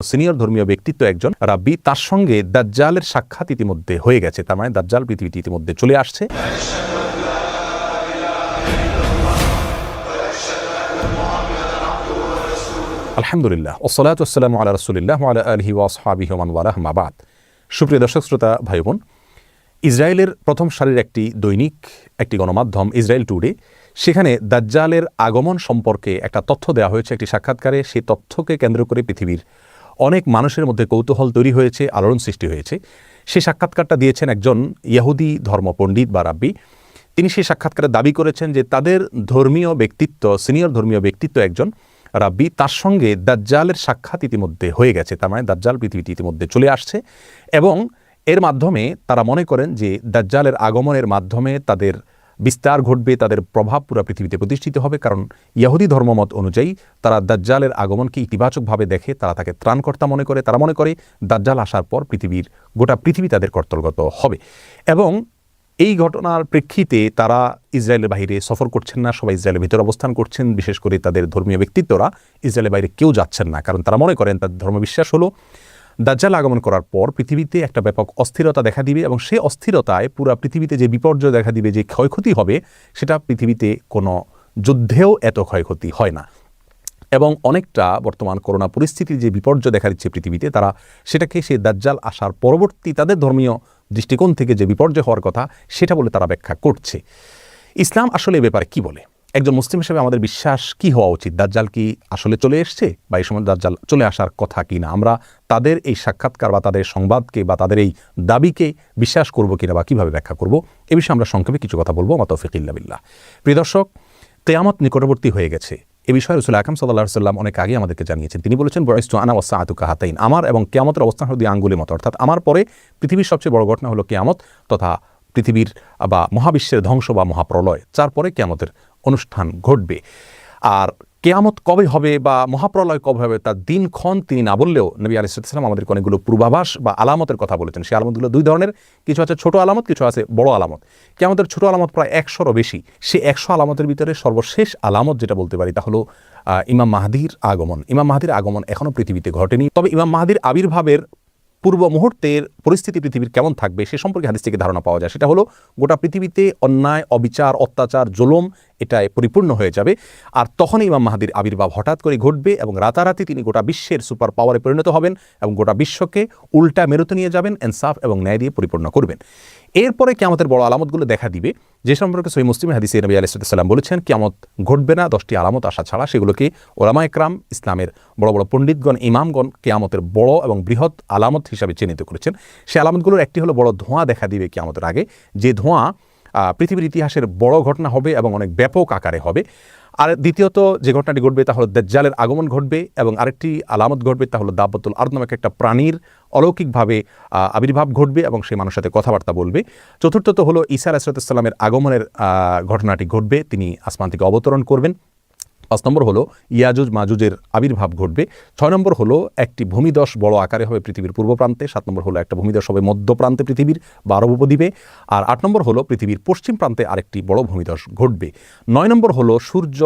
Senior ধর্মীয় ব্যক্তিত্ব একজন রাব্বি, তার সঙ্গে দাজ্জালের সাক্ষাৎ ইতিমধ্যে হয়ে গেছে। তার মানে দাজ্জাল পৃথিবীতে ইতিমধ্যে চলে আসছে। আলহামদুলিল্লাহ, ওয়াসসালাতু ওয়াসসালামু আলা রাসূলিল্লাহ ওয়া আলা আলিহি ওয়া আসহাবিহি ওয়া মান ওয়ালাহ, আম্মা বাদ। সুপ্রিয় দর্শক শ্রোতা ভাই বোন, ইসরায়েলের প্রথম সারির একটি দৈনিক, একটি গণমাধ্যম ইসরায়েল টুডে, সেখানে দাজ্জালের আগমন সম্পর্কে একটা তথ্য দেওয়া হয়েছে একটি সাক্ষাৎকারে। সেই তথ্যকে কেন্দ্র করে পৃথিবীর অনেক মানুষের মধ্যে কৌতূহল তৈরি হয়েছে, আলোড়ন সৃষ্টি হয়েছে। সেই সাক্ষাৎকারটা দিয়েছেন একজন ইহুদি ধর্মপণ্ডিত বা রাব্বি। তিনি সেই সাক্ষাৎকারে দাবি করেছেন যে তাদের ধর্মীয় ব্যক্তিত্ব, সিনিয়র ধর্মীয় ব্যক্তিত্ব একজন রাব্বি, তার সঙ্গে দাজ্জালের সাক্ষাৎ ইতিমধ্যে হয়ে গেছে। তার মানে দাজ্জাল পৃথিবীতে ইতিমধ্যে চলে আসছে এবং এর মাধ্যমে তারা মনে করেন যে দাজ্জালের আগমনের মাধ্যমে তাদের বিস্তার ঘটবে, তাদের প্রভাব পুরো পৃথিবীতে প্রতিষ্ঠিত হবে। কারণ ইহুদি ধর্মমত অনুযায়ী তারা দাজ্জালের আগমনকে ইতিবাচকভাবে দেখে, তারা তাকে ত্রাণকর্তা মনে করে। তারা মনে করে দাজ্জাল আসার পর গোটা পৃথিবী তাদের কর্তলগত হবে। এবং এই ঘটনার প্রেক্ষিতে তারা ইসরায়েলের বাইরে সফর করছেন না, সবাই ইসরায়েলের ভিতরে অবস্থান করছেন। বিশেষ করে তাদের ধর্মীয় ব্যক্তিত্বরা ইসরায়েলের বাইরে কেউ যাচ্ছেন না, কারণ তারা মনে করেন তাদের ধর্মবিশ্বাস হলো দাজ্জাল আগমন করার পর পৃথিবীতে একটা ব্যাপক অস্থিরতা দেখা দিবে এবং সেই অস্থিরতায় পুরো পৃথিবীতে যে বিপর্যয় দেখা দিবে, যে ক্ষয়ক্ষতি হবে, সেটা পৃথিবীতে কোনো যুদ্ধেও এত ক্ষয়ক্ষতি হয় না। এবং অনেকটা বর্তমান করোনা পরিস্থিতির যে বিপর্যয় দেখা দিচ্ছে পৃথিবীতে, তারা সেটাকে সেই দাজ্জাল আসার পরবর্তী তাদের ধর্মীয় দৃষ্টিকোণ থেকে যে বিপর্যয় হওয়ার কথা সেটা বলে তারা ব্যাখ্যা করছে। ইসলাম আসলে এ ব্যাপারে কি বলে? একজন মুসলিম হিসেবে আমাদের বিশ্বাস কি হওয়া উচিত? দাজ্জাল কি আসলে চলে এসছে, বা এই সময় দাজ্জাল চলে আসার কথা কি না? আমরা তাদের এই সাক্ষাৎকার বা তাদের সংবাদকে বা তাদের এই দাবিকে বিশ্বাস করব কিনা বা কীভাবে ব্যাখ্যা করব, এ বিষয়ে আমরা সংক্ষেপে কিছু কথা বলবো। মা তৌফিক ইল্লা বিল্লাহ। প্রিয় দর্শক, কিয়ামত নিকটবর্তী হয়ে গেছে। এ বিষয়ে রাসূল আকরাম সাল্লাল্লাহু আলাইহি ওয়াসাল্লাম অনেক আগে আমাদেরকে জানিয়েছেন। তিনি বলেছেন, বুইসতু আনা ওয়াস সাআতু কাহাতাইন, আমার এবং কিয়ামতের অবস্থান হলো দুই আঙ্গুলের মতো। অর্থাৎ আমার পরে পৃথিবীর সবচেয়ে বড় ঘটনা হলো কিয়ামত তথা পৃথিবীর বা মহাবিশ্বের ধ্বংস বা মহাপ্রলয়। তারপরে কিয়ামতের অনুষ্ঠান ঘটবে। আর কিয়ামত কবে হবে বা মহাপ্রলয় কবে হবে তার দিনক্ষণ তিনি না বললেও নবী আলাইহিস সালাম আমাদেরকে অনেকগুলো পূর্বাভাস বা আলামতের কথা বলেছেন। সেই আলামতগুলো দুই ধরনের, কিছু আছে ছোট আলামত, কিছু আছে বড় আলামত। কিয়ামতের ছোট আলামত প্রায় 100-রও বেশি। সেই 100 আলামতের ভিতরে সর্বশেষ আলামত যেটা বলতে পারি তা হলো ইমাম মাহদির আগমন। ইমাম মাহদির আগমন এখনও পৃথিবীতে ঘটেনি, তবে ইমাম মাহদির আবির্ভাবের পূর্ব মুহূর্তের পরিস্থিতি পৃথিবীর কেমন থাকবে সে সম্পর্কে হাদিস থেকে ধারণা পাওয়া যায়। সেটা হলো গোটা পৃথিবীতে অন্যায়, অবিচার, অত্যাচার, জুলুম এটায় পরিপূর্ণ হয়ে যাবে। আর তখনই ইমাম মাহদির আবির্ভাব হঠাৎ করে ঘটবে এবং রাতারাতি তিনি গোটা বিশ্বের সুপার পাওয়ারে পরিণত হবেন এবং গোটা বিশ্বকে উল্টা মেরুতে নিয়ে যাবেন, ইনসাফ এবং ন্যায় দিয়ে পরিপূর্ণ করবেন। এরপরে কিয়ামতের বড় আলামতগুলো দেখা দিবে, যে সম্পর্কে সহিহ মুসলিম হাদিসে নবী আলাইহিস সালাম বলেছেন কিয়ামত ঘটবে না 10টি আলামত আসা ছাড়া। সেগুলোকে উলামায়ে কেরাম, ইসলামের বড় বড় পণ্ডিতগণ, ইমামগণ কিয়ামতের বড় এবং বৃহৎ আলামত হিসাবে চিহ্নিত করেছেন। সেই আলামতগুলোর একটি হলো বড় ধোঁয়া দেখা দিবে কিয়ামতের আগে, যে ধোঁয়া পৃথিবীর ইতিহাসের বড় ঘটনা হবে এবং অনেক ব্যাপক আকারে হবে। আর দ্বিতীয়ত যে ঘটনাটি ঘটবে তা হলো দাজ্জালের আগমন ঘটবে এবং আরেকটি আলামত ঘটবে তা হলো দাব্বাতুল আরদ নামক একটা প্রাণীর অলৌকিকভাবে আবির্ভাব ঘটবে এবং সেই মানুষের সাথে কথাবার্তা বলবে। চতুর্থত হলো ঈসা আলাইহিস সালামের আগমনের ঘটনাটি ঘটবে, তিনি আসমান থেকে অবতরণ করবেন। 5 নম্বর হলো ইয়াজুজ মাজুজের আবির্ভাব ঘটবে। 6 নম্বর হলো একটি ভূমিধস বড় আকারে হবে পৃথিবীর পূর্ব প্রান্তে। 7 নম্বর হলো একটা ভূমিধস হবে মধ্য প্রান্তে পৃথিবীর বা আরব উপদ্বীপে। আর 8 নম্বর হলো পৃথিবীর পশ্চিম প্রান্তে আরেকটি বড় ভূমিধস ঘটবে। 9 নম্বর হলো সূর্য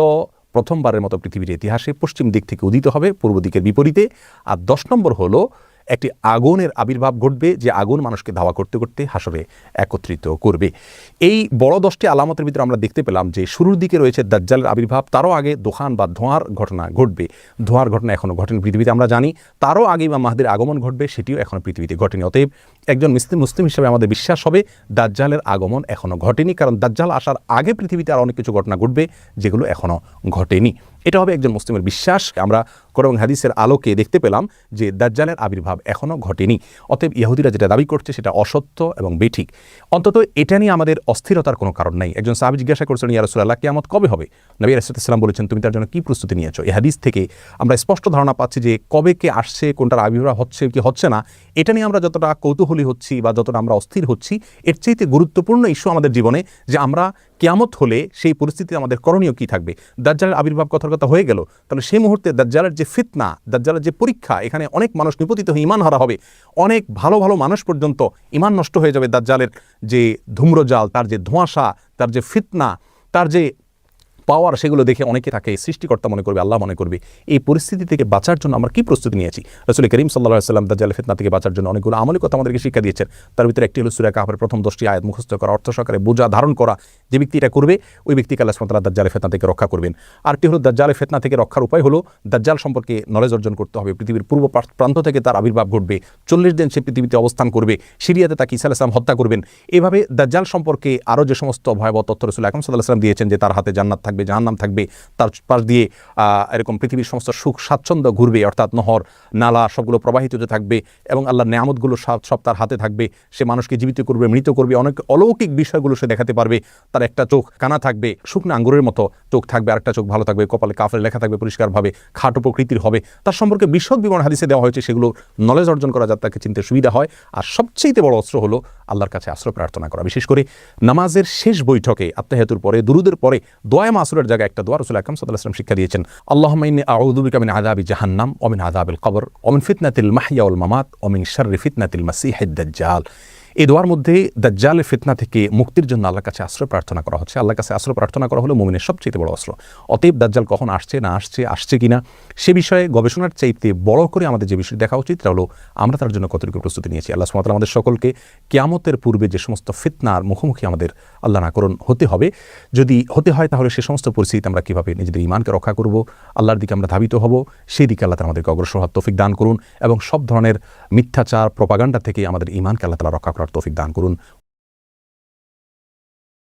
প্রথমবারের মতো পৃথিবীর ইতিহাসে পশ্চিম দিক থেকে উদিত হবে পূর্ব দিকের বিপরীতে। আর 10 নম্বর হলো একটি আগুনের আবির্ভাব ঘটবে, যে আগুন মানুষকে ধাওয়া করতে করতে হাসরে একত্রিত করবে। এই বড় 10টি আলামতের ভিতরে আমরা দেখতে পেলাম যে শুরুর দিকে রয়েছে দাজ্জালের আবির্ভাব, তারও আগে দোকান বা ধোঁয়ার ঘটনা ঘটবে। ধোঁয়ার ঘটনা এখনও ঘটেনি পৃথিবীতে, আমরা জানি। তারও আগে ইমাম মাহদির আগমন ঘটবে, সেটিও এখনও পৃথিবীতে ঘটেনি। অতএব একজন মুসলিম হিসেবে আমাদের বিশ্বাস হবে দাজ্জালের আগমন এখনও ঘটেনি, কারণ দাজ্জাল আসার আগে পৃথিবীতে আর অনেক কিছু ঘটনা ঘটবে যেগুলো এখনও ঘটেনি। এটা হবে একজন মুসলিমের বিশ্বাস। আমরা কোরআন হাদিসের আলোকে দেখতে পেলাম যে দাজ্জালের আবির্ভাব এখনও ঘটেনি। অতএব ইহুদিরা যেটা দাবি করছে সেটা অসত্য এবং বেঠিক। অন্তত এটা নিয়ে আমাদের অস্থিরতার কোনো কারণ নাই। একজন সাহাবী জিজ্ঞাসা করছেন, ইয়া রাসূলুল্লাহ, কিয়ামত কবে হবে? নবী আলাইহিস সালাম বলেছেন, তুমি তার জন্য কি প্রস্তুতি নিয়েছো? এই হাদিস থেকে আমরা স্পষ্ট ধারণা পাচ্ছি যে কবে কে আসছে, কোনটার আবির্ভাব হচ্ছে কি হচ্ছে না, এটা নিয়ে আমরা যতটা কৌতূহলী হচ্ছি বা যতটা আমরা অস্থির হচ্ছি, এর চাইতে গুরুত্বপূর্ণ ইস্যু আমাদের জীবনে যে আমরা কিয়ামত হলে সেই পরিস্থিতিতে আমাদের করণীয় কী থাকবে। দাজ্জালের আবির্ভাব কথার কথা হয়ে গেল, তাহলে সেই মুহূর্তে দাজ্জালের যে ফিতনা, দাজ্জালের যে পরীক্ষা, এখানে অনেক মানুষ নিপতিত হয়ে ঈমান হারা হবে। অনেক ভালো ভালো মানুষ পর্যন্ত ঈমান নষ্ট হয়ে যাবে দাজ্জালের যে ধূম্রজাল, তার যে ধোঁয়াশা, তার যে ফিতনা, তার যে পাওয়ার, সেগুলো দেখে অনেকে তাকে সৃষ্টিকর্তা মনে করবে, আল্লাহ মনে করবে। এই পরিস্থিতি থেকে বাঁচার জন্য আমরা কি প্রস্তুতি নিয়েছি? রাসূল করিম সাল্লাল্লাহু আলাইহি ওয়াসাল্লাম দাজ্জালের ফিতনা থেকে বাঁচার জন্য অনেকগুলো আমলি কথা আমাদেরকে শিক্ষা দিয়েছেন। তার ভিতরে একটি হলো সূরা কাহফের প্রথম 10টি আয়াত মুখস্থ করা, অর্থ সহকারে বোঝা ধারণ করা। যে ব্যক্তি এটা করবে ওই ব্যক্তিকে আল্লাহ সুবহানাহু ওয়া তাআলা দাজ্জালের ফিতনা থেকে রক্ষা করবেন। আরেকটি হলো দাজ্জালের ফিতনা থেকে রক্ষার উপায় হলো দাজ্জাল সম্পর্কে নলেজ অর্জন করতে হবে। পৃথিবীর পূর্ব প্রান্ত থেকে তার আবির্ভাব ঘটবে, 40 দিন সে পৃথিবীতে অবস্থান করবে, সিরিয়াতে তাকে ঈসা আলাইহিস সালাম হত্যা করবেন। এভাবে দাজ্জাল সম্পর্কে আরও যে সমস্ত ভয়াবহ তথ্য রাসূল আকরাম সাল্লাল্লাহু আলাইহি ওয়াসাল্লাম দিয়েছেন, যে তার হাতে জান্নাত থাকবে, জাহান্নাম থাকবে, তার পাশ দিয়ে এরকম পৃথিবীর সমস্ত সুখ স্বাচ্ছন্দ্য ঘুরবে, অর্থাৎ নহর নালা সবগুলো প্রবাহিত হতে থাকবে এবং আল্লাহর নেয়ামতগুলো সব তার হাতে থাকবে। সে মানুষকে জীবিত করবে, মৃত করবে, অনেক অলৌকিক বিষয়গুলো সে দেখাতে পারবে। তার একটা চোখ কানা থাকবে, শুকনো আঙ্গুরের মতো চোখ থাকবে, আরেকটা চোখ ভালো থাকবে, কপালে কাফের লেখা থাকবে পরিষ্কারভাবে, খাটো প্রকৃতির হবে। তার সম্পর্কে বিশদ বিবরণ হাদিসে দেওয়া হয়েছে, সেগুলো নলেজ অর্জন করা যাতে তাকে চিনতে সুবিধা হয়। আর সবচেয়ে বড় অস্ত্র হলো আল্লাহর কাছে আশ্রয় প্রার্থনা করা। বিশেষ করে নামাজের শেষ বৈঠকে আত্তাহিয়াতুর পরে, দুরুদের পরে দোয়া মাসুরের জায়গায় একটা দোয়া রাসূল আকরাম সাল্লাল্লাহু আলাইহি ওয়াসাল্লাম শিক্ষা দিয়েছেন, আল্লাহুম্মা ইন্নী আউযু বিকা মিন আযাবি জাহান্নাম ওয়া মিন আযাবিল কবর ওয়া মিন ফিতনাতিল মাহইয়া ওয়াল মামাত ওয়া মিন শাররি ফিতনাতিল মাসীহিদ দাজ্জাল। এই দোয়ার মধ্যে দাজ্জালের ফিতনা থেকে মুক্তির জন্য আল্লাহর কাছে আশ্রয় প্রার্থনা করা হচ্ছে। আল্লাহর কাছে আশ্রয় প্রার্থনা করা হলো মুমিনের সবচেয়ে বড় অস্ত্র। অতএব দাজ্জাল কখন আসছে না আসছে কিনা সে বিষয়ে গবেষণার চাইতে বড় করে আমাদের যে বিষয় দেখা উচিত তা হলো আমরা তার জন্য কতটুকু প্রস্তুতি নিয়েছি। আল্লাহ সুবহানাহু ওয়া তাআলা আমাদের সকলকে কিয়ামতের পূর্বে যে সমস্ত ফিতনার মুখোমুখি আমাদের আল্লাহ না করুন হতে হবে, যদি হতে হয় তাহলে সে সমস্ত পরিস্থিতিতে আমরা কীভাবে নিজেদের ঈমানকে রক্ষা করব, আল্লাহর দিকে আমরা ধাবিত হব, সেই দিকে আল্লাহ তাআলা আমাদেরকে অগ্রসর হওয়ার তৌফিক দান করুন এবং সব ধরনের মিথ্যাচার প্রপাগান্ডা থেকে আমাদের ঈমানকে আল্লাহ তাআলা রক্ষা করার তৌফিক দান করুন।